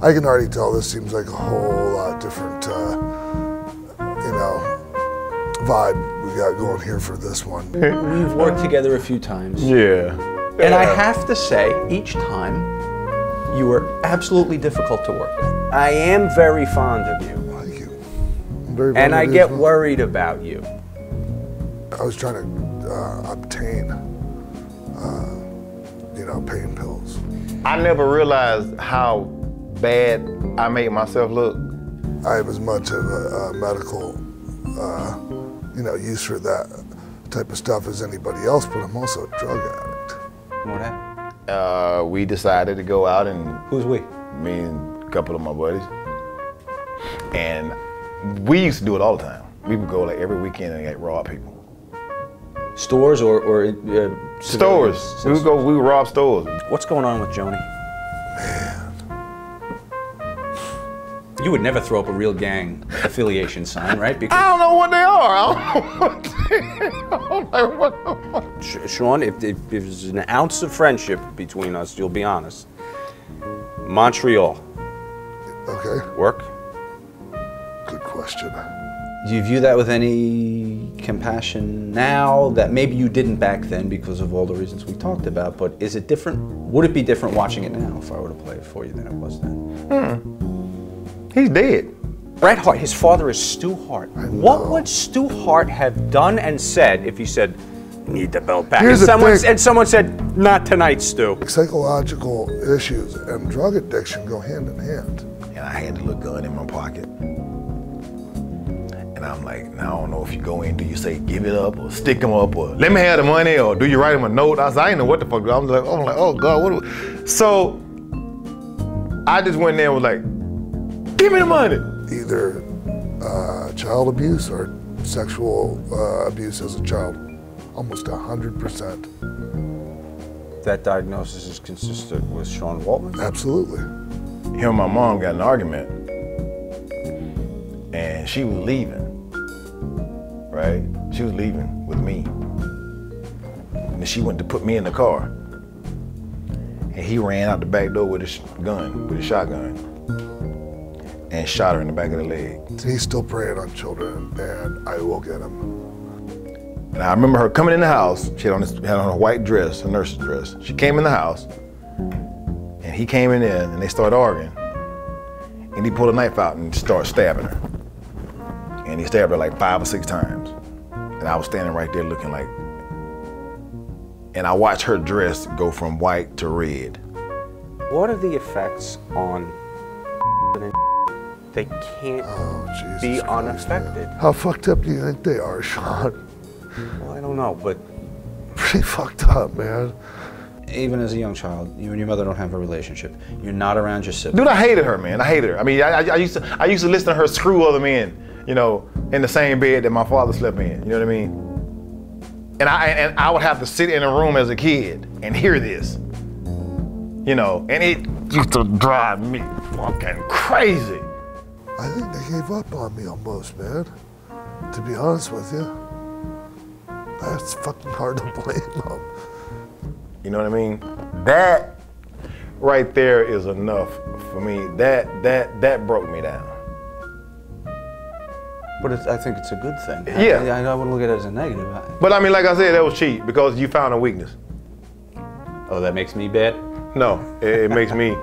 I can already tell this seems like a whole lot different, you know, vibe we got going here for this one. We've worked together a few times. Yeah. And I have to say, each time, you were absolutely difficult to work with. I am very fond of you. Thank you. I'm very fond And of I you get as well. worried about you. I was trying to obtain, you know, pain pills. I never realized how bad I made myself look. I have as much of a medical, you know, use for that type of stuff as anybody else, but I'm also a drug addict. What happened? We decided to go out and Who's we? me and a couple of my buddies. And we used to do it all the time. We would go like every weekend and like rob people. Stores or Stores. We would rob stores. What's going on with Joni? Man, You would never throw up a real gang affiliation sign, right? Because I don't know what they are. I don't know what Sean, if there's an ounce of friendship between us, you'll be honest. Montreal. okay, Work? good question. Do you view that with any compassion now that maybe you didn't back then because of all the reasons we talked about, but is it different? Would it be different watching it now if I were to play it for you than it was then? He's dead. Bret Hart, his father is Stu Hart. What would Stu Hart have done and said if he said, "You need the belt back"? Here's And someone said, "Not tonight, Stu." Psychological issues and drug addiction go hand in hand. And I had the little gun in my pocket. And I'm like, now I don't know if you go in, do you say give it up or stick him up or let me have the money or do you write him a note? I said, I didn't know what the fuck. I'm like, oh God, what do we? So I just went there and was like, give me the money. Either child abuse or sexual abuse as a child, almost 100%. That diagnosis is consistent with Sean Waltman? Absolutely. Him and my mom got in an argument and she was leaving, right? She was leaving with me. And she went to put me in the car. And he ran out the back door with his gun, with his shotgun, and shot her in the back of the leg. He's still preying on children, and I will get him. And I remember her coming in the house. She had on a white dress, a nurse's dress. She came in the house, and he came in there, and they started arguing. And he pulled a knife out and started stabbing her. And he stabbed her like 5 or 6 times. And I was standing right there looking like, and I watched her dress go from white to red. What are the effects on they can't Jesus be Christ, unaffected? man. How fucked up do you think they are, Sean? Well, I don't know, but Pretty fucked up, man. even as a young child, you and your mother don't have a relationship. You're not around your siblings. Dude, I hated her, man. I hated her. I mean, I used to listen to her screw other men, you know, in the same bed that my father slept in. You know what I mean? And I would have to sit in a room as a kid and hear this, you know, and it used to drive me fucking crazy. I think they gave up on me almost, man. To be honest with you. That's fucking hard to blame them. You know what I mean? That right there is enough for me. That broke me down. But I think it's a good thing. Yeah. I wouldn't look at it as a negative. But I mean, like I said, that was cheap because you found a weakness. Oh, that makes me bad? No, it makes me